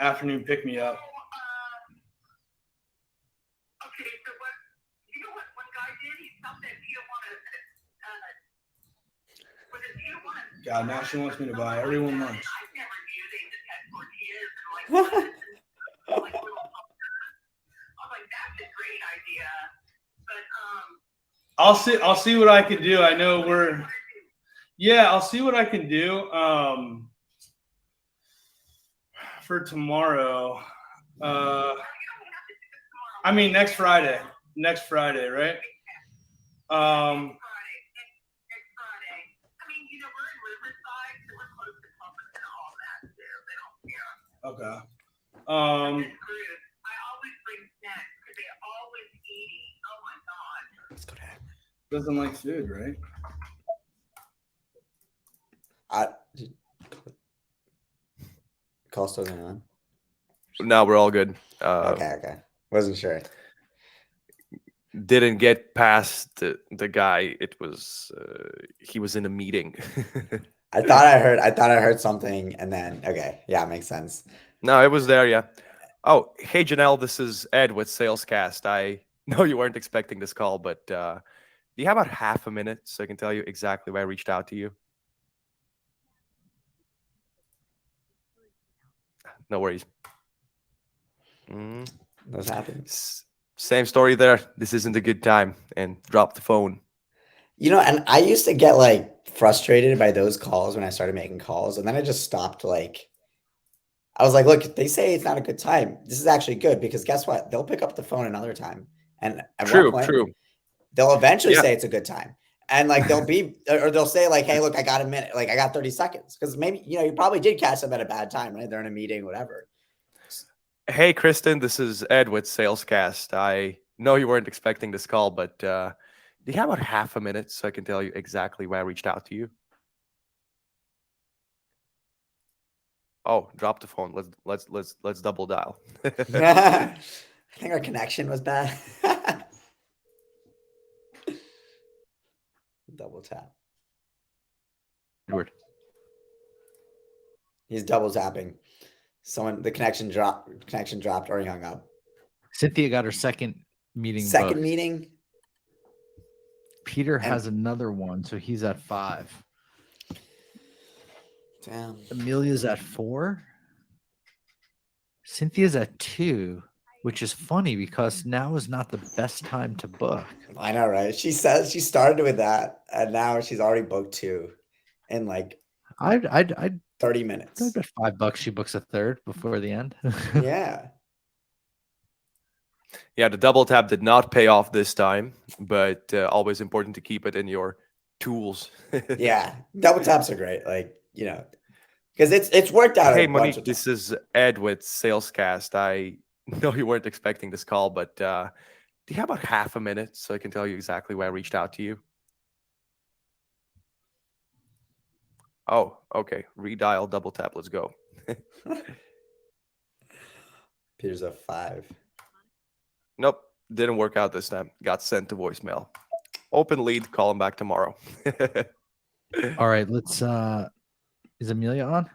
afternoon pick-me-up. God, now she wants me to buy everyone lunch. I'll see what I can do. I know I'll see what I can do for tomorrow. Next Friday. Next Friday, right? Okay. Doesn't like food, right? Call still going on? No, we're all good. Okay. Wasn't sure. Didn't get past the guy. It was he was in a meeting. I thought I heard something, and then yeah, makes sense. No, it was there, yeah. Oh, hey Janelle, this is Ed with Salescast. I know you weren't expecting this call, but do you have about half a minute so I can tell you exactly why I reached out to you? No worries. What's happened? Same story there. This isn't a good time, and drop the phone. And I used to get frustrated by those calls when I started making calls, and then I just stopped. I was like, look, they say it's not a good time. This is actually good because guess what? They'll pick up the phone another time, and at one point, they'll eventually say it's a good time, and they'll say hey, look, I got a minute, I got 30 seconds, because maybe you probably did catch them at a bad time, right? They're in a meeting, whatever. Hey, Kristen, this is Ed with Salescast. I know you weren't expecting this call, but do you have about half a minute so I can tell you exactly why I reached out to you? Oh, drop the phone. Let's double dial. I think our connection was bad. Double tap. Edward. He's double tapping. The connection dropped or he hung up. Cynthia got her second meeting. Second meeting. Peter has another one, so he's at 5. Damn. Amelia's at 4. Cynthia's at 2, which is funny because now is not the best time to book. I know, right? She says she started with that, and now she's already booked 2. And I'd 30 minutes. I bet $5 she books a third before the end. Yeah. Yeah, the double tap did not pay off this time, but always important to keep it in your tools. Yeah. Double taps are great. Like, because it's worked out Hey, a bunch of Monique, this is Ed with Salescast. I know you weren't expecting this call, but do you have about half a minute so I can tell you exactly why I reached out to you? Oh, okay. Redial, double tap. Let's go. Peter's a 5. Nope, didn't work out this time. Got sent to voicemail. Open lead, call him back tomorrow. All right, let's is Amelia on?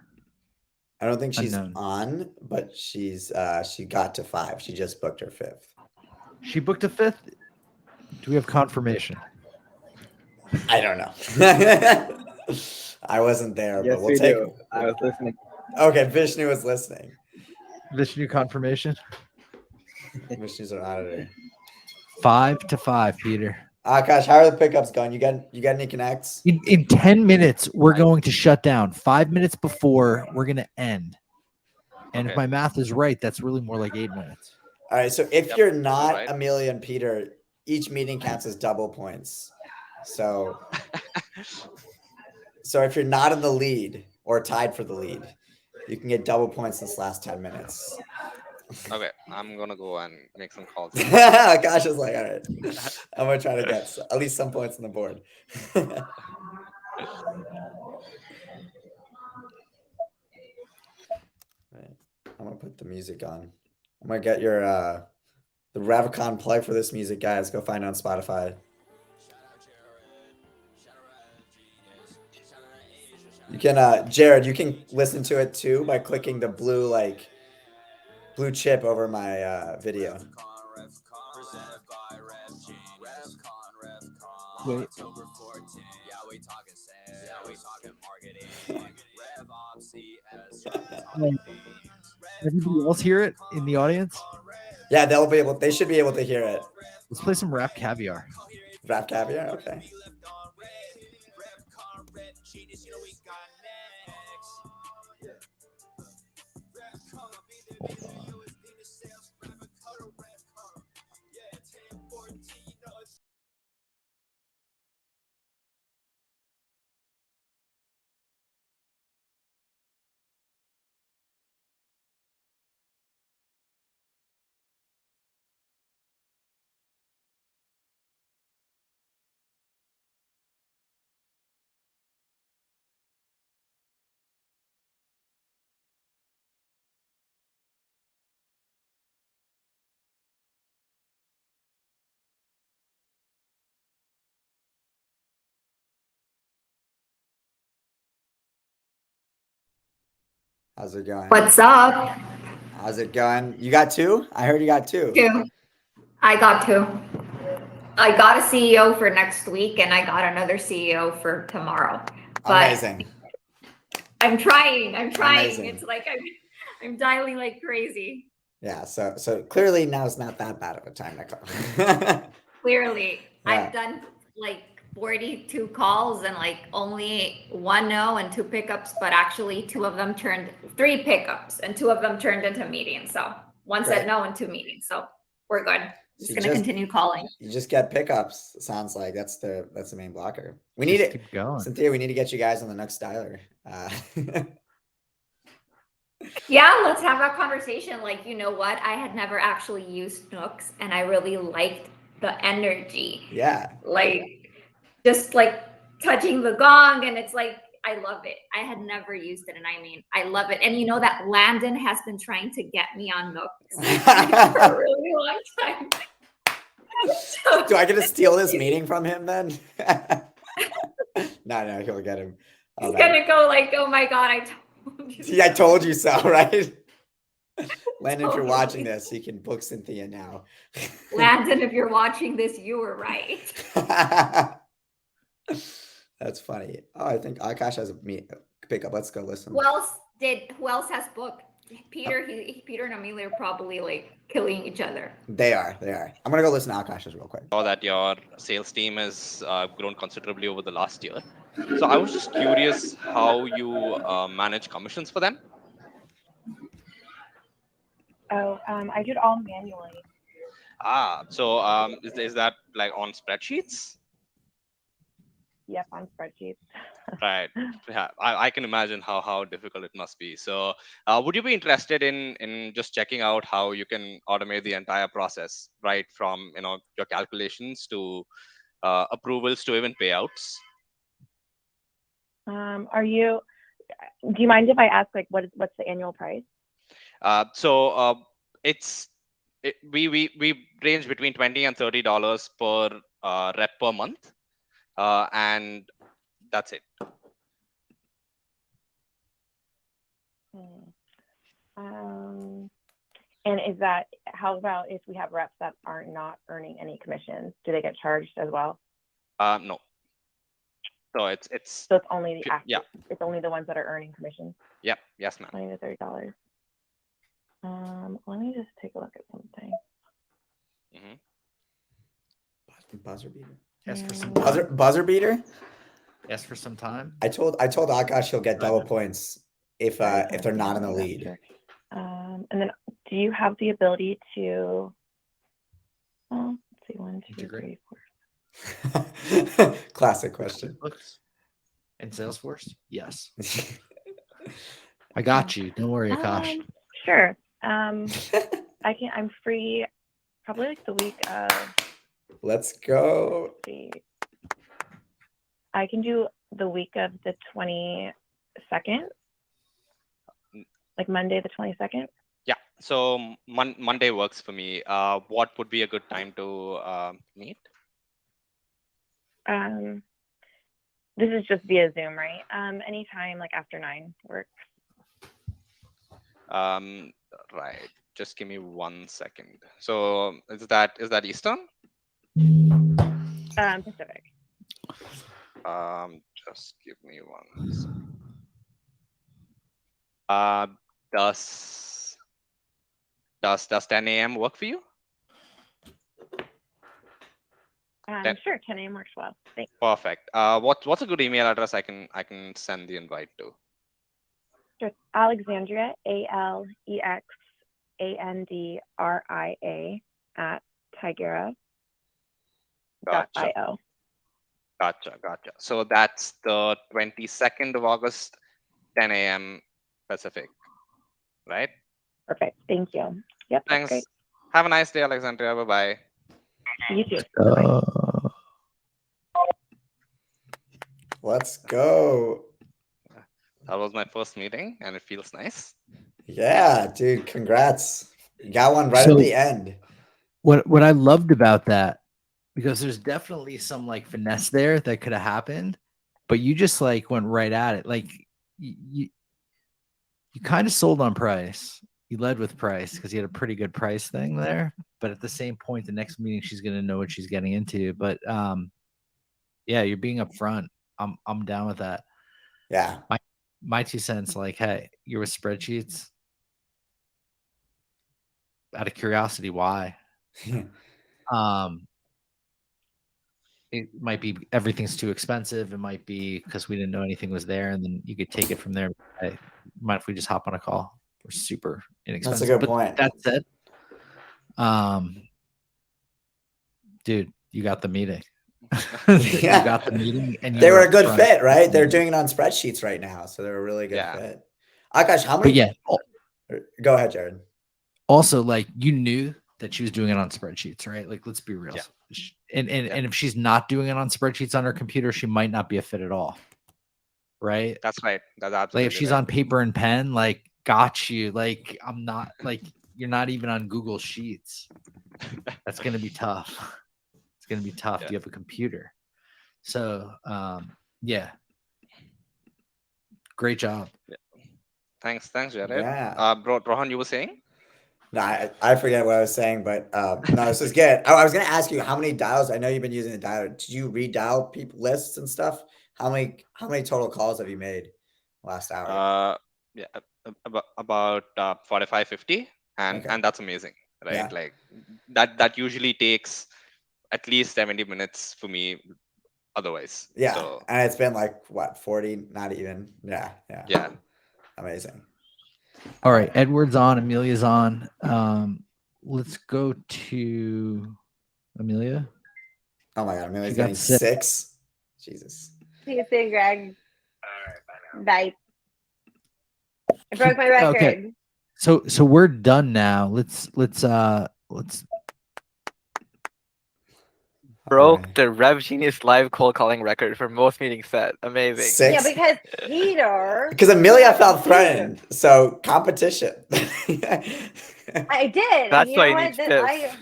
I don't think she's Unknown. on, but she got to 5. She just booked her 5th. She booked a 5th. Do we have confirmation? I don't know. I wasn't there, Yes, but we'll we take. do. I was listening. Okay, Vishnu was listening. Vishnu confirmation. Vishnu's our auditor. 5-5, Peter. Akash, how are the pickups going? You got any connects? In 10 minutes, we're going to shut down. 5 minutes before we're going to end. And if Okay. my math is right, that's really more like 8 minutes. All right. So if you're not right. Amelia and Peter, each meeting counts as double points. So if you're not in the lead or tied for the lead, you can get double points this last 10 minutes. Okay, I'm gonna go and make some calls. Akash is like, all right, I'm gonna try to get at least some points on the board. Right. I'm gonna put the music on. I'm gonna get your the Ravicon plug for this music, guys. Go find it on Spotify. You can Jared, you can listen to it too by clicking the blue chip over my video. Wait. Everybody else hear it in the audience? Yeah, they should be able to hear it. Let's play some Rap Caviar. Rap Caviar, okay. Hold on. How's it going? What's up? How's it going? You got 2? I heard you got 2. 2. I got 2. I got a CEO for next week and I got another CEO for tomorrow. But Amazing. I'm trying. Amazing. It's like I'm dialing like crazy. Yeah, so clearly now is not that bad of a time to call. Clearly. Yeah. I've done like 42 calls and like only 1 no and 2 pickups, but actually 3 pickups and 2 of them turned into meetings. So 1 Great. said no and 2 meetings. So we're good. Just You gonna continue calling. You just get pickups. It sounds like that's the main blocker. We need Just it. keep going. Cynthia, we need to get you guys on the next dialer. Yeah, let's have that conversation. Like, you know what? I had never actually used Nooks and I really liked the energy. Yeah. Like, just like touching the gong, and it's like, I love it. I had never used it, and I mean, I love it. And you know that Landon has been trying to get me on Nooks for a really long time. So, Do I get to steal this meeting from him then? No, he'll get him. he's gonna go like, oh my God, I told you. See, I told you so, right? Landon, if you're Totally. watching this, you can book Cynthia now. Landon, if you're watching this, you were right. That's funny. Oh, I think Akash has a pickup. Let's go listen. Who else has booked? Peter and Amelia are probably like killing each other. They are. I'm gonna go listen to Akash's real quick. Saw that your sales team has grown considerably over the last year. So I was just curious how you manage commissions for them. Oh, I do it all manually. So is that like on spreadsheets? Yep, on spreadsheets. Right. Yeah, I can imagine how difficult it must be. So, would you be interested in just checking out how you can automate the entire process, right from your calculations to approvals to even payouts? Are you? Do you mind if I ask like what's the annual price? So it's we range between $20 and $30 per rep per month, and that's it. And is that, how about if we have reps that are not earning any commissions? Do they get charged as well? No. So it's So it's only the active, yeah. It's only the ones that are earning commissions. Yep. Yes, ma'am. $20 to $30. Let me just take a look at something. Buzzer beater. Yes, for some buzzer beater. Yes, for some time. I told Akash he'll get double points if they're not in the lead. And then, do you have the ability to? Let's see, 1, 2, 3, 4. Classic question. In Salesforce, yes. I got you. Don't worry, Akash. Sure. I can. I'm free. Probably like the week of. Let's go. Let's see. I can do the week of the 22nd, like Monday the 22nd. Yeah. So Monday works for me. What would be a good time to meet? This is just via Zoom, right? Anytime like after 9 works. Right. Just give me 1 second. So is that Eastern? Pacific. Just give me 1 second. Does 10 a.m. work for you? Sure, 10 a.m. works well. Thanks. Perfect. What's a good email address I can send the invite to? Sure. Alexandria, ALEXANDRIA at Tigera.io. Gotcha. So that's the 22nd of August, 10 a.m. Pacific, right? Perfect. Thank you. Yep. Thanks. Great. Have a nice day, Alexandria. Bye-bye. You too. Let's go. That was my first meeting, and it feels nice. Yeah, dude. Congrats. You got one right at the end. What I loved about that, because there's definitely some like finesse there that could have happened, but you just like went right at it. Like you kind of sold on price. You led with price because you had a pretty good price thing there. But at the same point, the next meeting she's gonna know what she's getting into. But yeah, you're being upfront. I'm down with that. Yeah. My 2 cents, like, hey, you're with spreadsheets. Out of curiosity, why? It might be everything's too expensive. It might be because we didn't know anything was there, and then you could take it from there. Hey, mind if we just hop on a call? We're super inexpensive. That's a good point. That said, dude, you got the meeting. You got the meeting, and they were a good fit, right? They're doing it on spreadsheets right now, so they're a really good fit. Akash, how many? Go ahead, Jared. Also, like, you knew that she was doing it on spreadsheets, right? Like, let's be real. Yeah. And if she's not doing it on spreadsheets on her computer, she might not be a fit at all. Right? That's right. That's absolutely like if she's right. on paper and pen, like, got you. Like, I'm not, like, you're not even on Google Sheets. That's gonna be tough. It's gonna be tough. Do you have a computer? So yeah. Great job. Yeah. Thanks, Jared. Yeah. Rohan, you were saying? No, I forget what I was saying, but no, this is good. I was going to ask you how many dials. I know you've been using the dialer. Did you redial people lists and stuff? How many total calls have you made last hour? Yeah, about 45, 50, and that's amazing, right? Yeah. Like that usually takes at least 70 minutes for me otherwise. Yeah, So and it's been like what 40, not even. Yeah. yeah. Amazing. All right, Edward's on, Amelia's on. Let's go to Amelia. Oh my god, Amelia's She got getting 6. Jesus. See you soon, Greg. Bye. I broke my record. Okay. So we're done now. Let's Broke the Rev Genius live cold calling record for most meetings set. Amazing. 6. Yeah, because Peter. Because Amelia felt threatened, so competition. I did. That's and you why know he what? needs This, tips.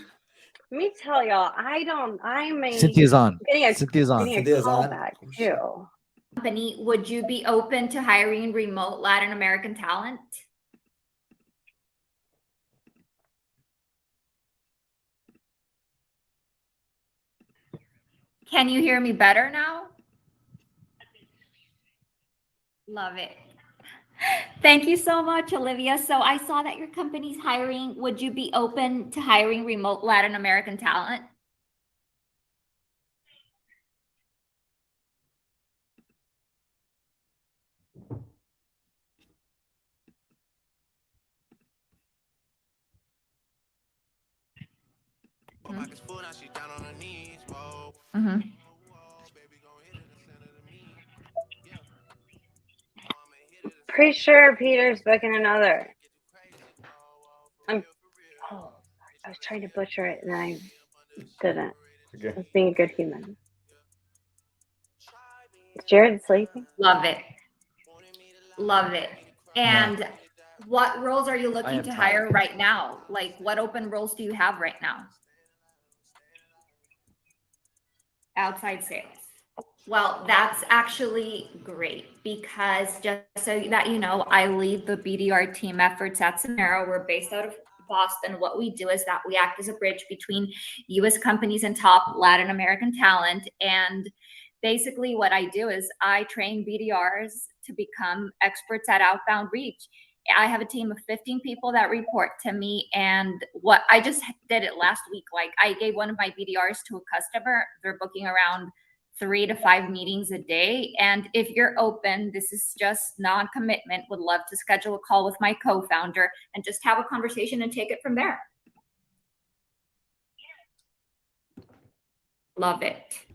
let me tell y'all, I'm a Cynthia's on. getting Cynthia's on. a Cynthia's call on. back too. Company, would you be open to hiring remote Latin American talent? Can you hear me better now? Love it. Thank you so much, Olivia. So I saw that your company's hiring. Would you be open to hiring remote Latin American talent? Mm-hmm. Pretty sure Peter's booking another. I was trying to butcher it and I didn't. Okay. I was being a good human. Is Jared sleeping? Love it. Love it. And what roles are you looking to hire right now? Like, what open roles do you have right now? Outside sales. Well, that's actually great because just so that you know, I lead the BDR team efforts at Samara. We're based out of Boston. What we do is that we act as a bridge between US companies and top Latin American talent. And basically what I do is I train BDRs to become experts at outbound reach. I have a team of 15 people that report to me. And what I just did it last week. Like I gave one of my BDRs to a customer. They're booking around 3 to 5 meetings a day. And if you're open, this is just non-commitment. Would love to schedule a call with my co-founder and just have a conversation and take it from there. Love it.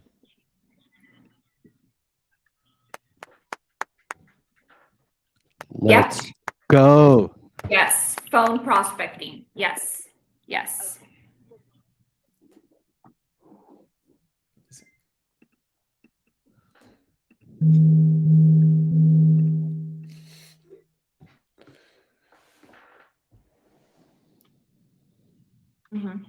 let's go. Yes. Phone prospecting. Yes. Yes. Mm-hmm.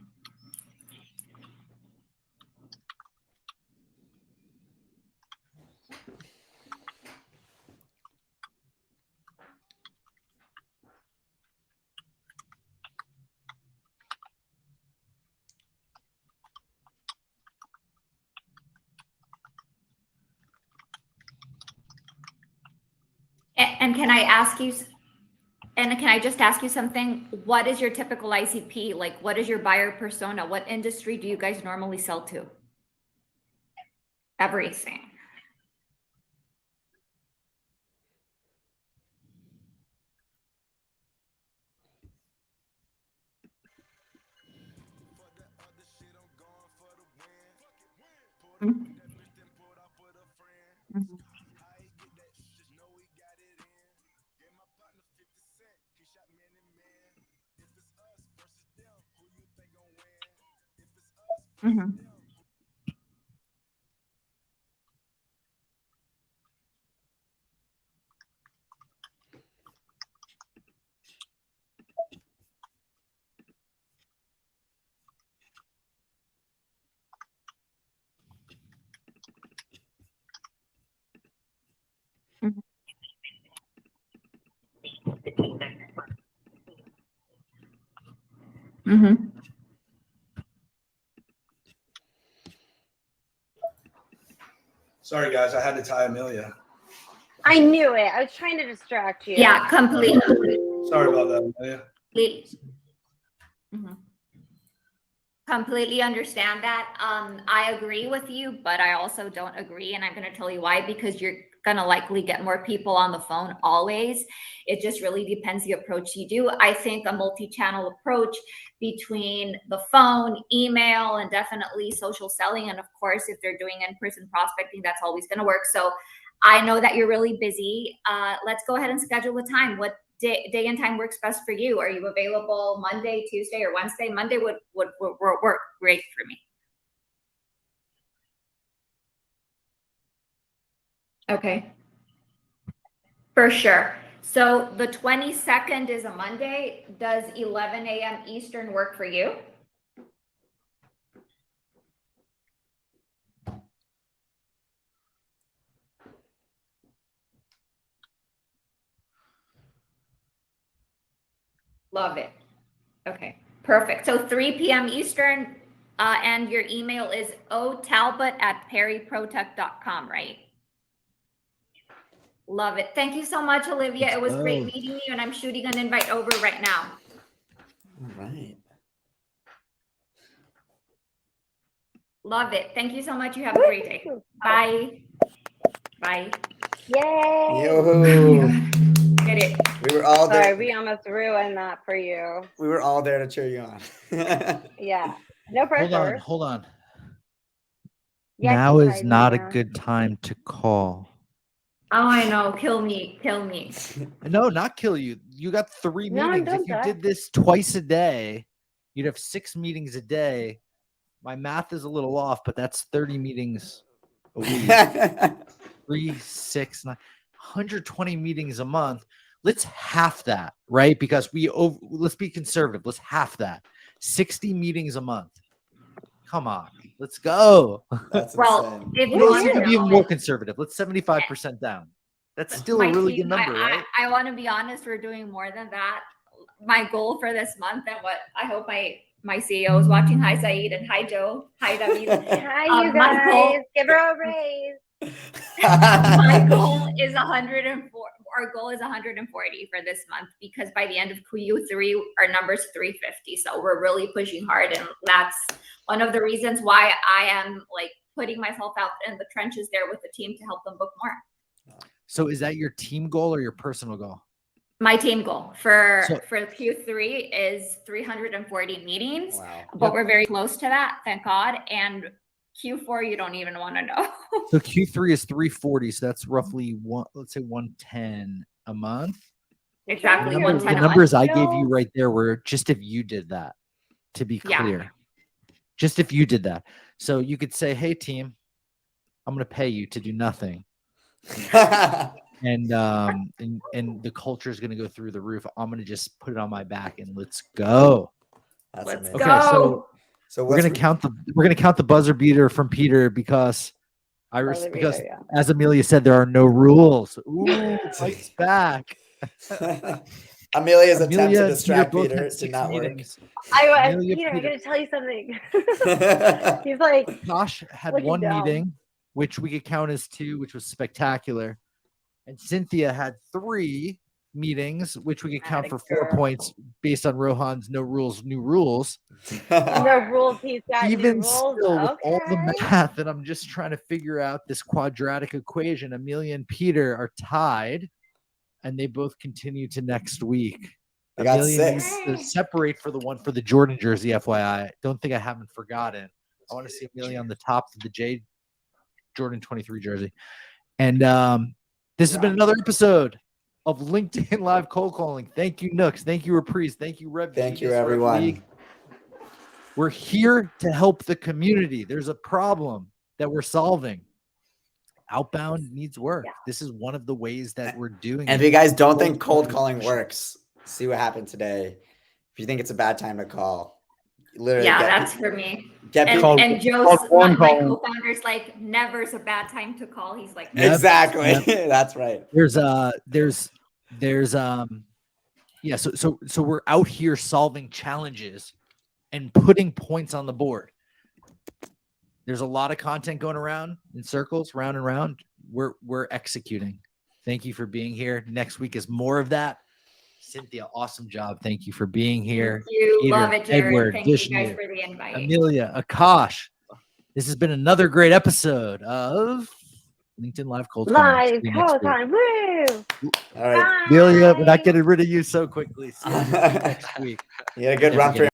And can I ask you, and can I just ask you something? What is your typical ICP? Like, what is your buyer persona? What industry do you guys normally sell to? Everything. Mm-hmm. Mm-hmm. Mm-hmm. Mm-hmm. Sorry, guys, I had to tie Amelia. I knew it. I was trying to distract you. Yeah, completely. Sorry about that, Amelia. Mm-hmm. Completely understand that. I agree with you, but I also don't agree. And I'm going to tell you why, because you're going to likely get more people on the phone always. It just really depends the approach you do. I think a multi-channel approach between the phone, email, and definitely social selling. And of course, if they're doing in-person prospecting, that's always going to work. So I know that you're really busy. Let's go ahead and schedule a time. What day and time works best for you? Are you available Monday, Tuesday, or Wednesday? Monday would work great for me. Okay. For sure. So the 22nd is a Monday. Does 11 a.m. Eastern work for you? Love it. Okay, perfect. So 3 p.m. Eastern, and your email is otalbot@perryprotech.com, right? Love it. Thank you so much, Olivia. It was great meeting you, and I'm shooting an invite over right now. All right. Love it. Thank you so much. You have a great day. Bye. Bye. Yay! Yo. Get it. We were all Sorry, there. we almost ruined that for you. We were all there to cheer you on. Yeah. No pressure. Hold on. Yeah, Now keep is hiding not a now. good time to call. Oh, I know. Kill me. Kill me. No, not kill you. You got 3 No, meetings. If don't you die. did this twice a day, you'd have 6 meetings a day. My math is a little off, but that's 30 meetings a week. 3, 6, 9, 120 meetings a month. Let's half that, right? Because let's be conservative. Let's half that. 60 meetings a month. Come on, let's go. That's Well, insane. if you Let's want to even be know, more conservative. Let's 75% down. That's still a my really team, good number, right? I want to be honest, we're doing more than that. My goal for this month, and what I hope my CEO is watching. Hi, Said, and hi, Joe. Hi, David. Hi, you my goal- guys. Give her a raise. My goal is 104. Our goal is 140 for this month, because by the end of Q3, our number's 350. So we're really pushing hard, and that's one of the reasons why I am like putting myself out in the trenches there with the team to help them book more. So is that your team goal or your personal goal? My team goal for So- Q3 is 340 meetings, Wow. but we're very close to that, thank God. And Q4, you don't even want to know. So Q3 is 340. So that's roughly let's say 110 a month. Exactly. The 110 a month. numbers I gave you right there were just if you did that, to be Yeah. clear. Just if you did that. So you could say, hey, team, I'm going to pay you to do nothing. And the culture is going to go through the roof. I'm going to just put it on my back and let's go. That's Let's amazing. go. Okay, so we're what's gonna count the buzzer beater from Peter because Buzzer because beater, yeah. as Amelia said, there are no rules. Ooh, Mike's back. Amelia's attempt Amelia to and distract both Peter had did 6 not meetings. Peter, Peter. I gotta tell you something. He's like, Josh had looking 1 down. meeting, which we could count as 2, which was spectacular. And Cynthia had 3 meetings, which we could count for 4 girl. points based on Rohan's no rules, new rules. No rules, he's got new Even rules. still, with all the Okay. math, and I'm just trying to figure out this quadratic equation. Amelia and Peter are tied, and they both continue to next week. They got Amelia 6. needs to separate for the one for the Jordan jersey, FYI. Don't think I haven't forgotten. I want to see Amelia on the top of the J Jordan 23 jersey. And this has been another episode of LinkedIn Live Cold Calling. Thank you, Nooks. Thank you, Reprise. Thank you, Rev. Thank you, Genius, Rev everyone. League. We're here to help the community. There's a problem that we're solving. Outbound needs work. This is one of the ways that we're doing And it. if you guys don't think cold calling works, see what happened today. If you think it's a bad time to call, literally Yeah, get that's people- for me. Get And, people- and Joe's my co-founder's like, never's a bad time to call. He's like, Yep. Exactly. Yep. That's right. There's yeah, so we're out here solving challenges and putting points on the board. There's a lot of content going around in circles, round and round. We're executing. Thank you for being here. Next week is more of that. Cynthia, awesome job. Thank you for being here. Thank you. Peter, Love it, Jared. Edward, Thank you guys Vishnu, for the invite. Amelia, Akash. This has been another great episode of LinkedIn Live Cold Calling. Live See you next call week. time. Woo! All right. Amelia, we're not getting rid of you so quickly. See you next week. You had a good Can't run forget for it.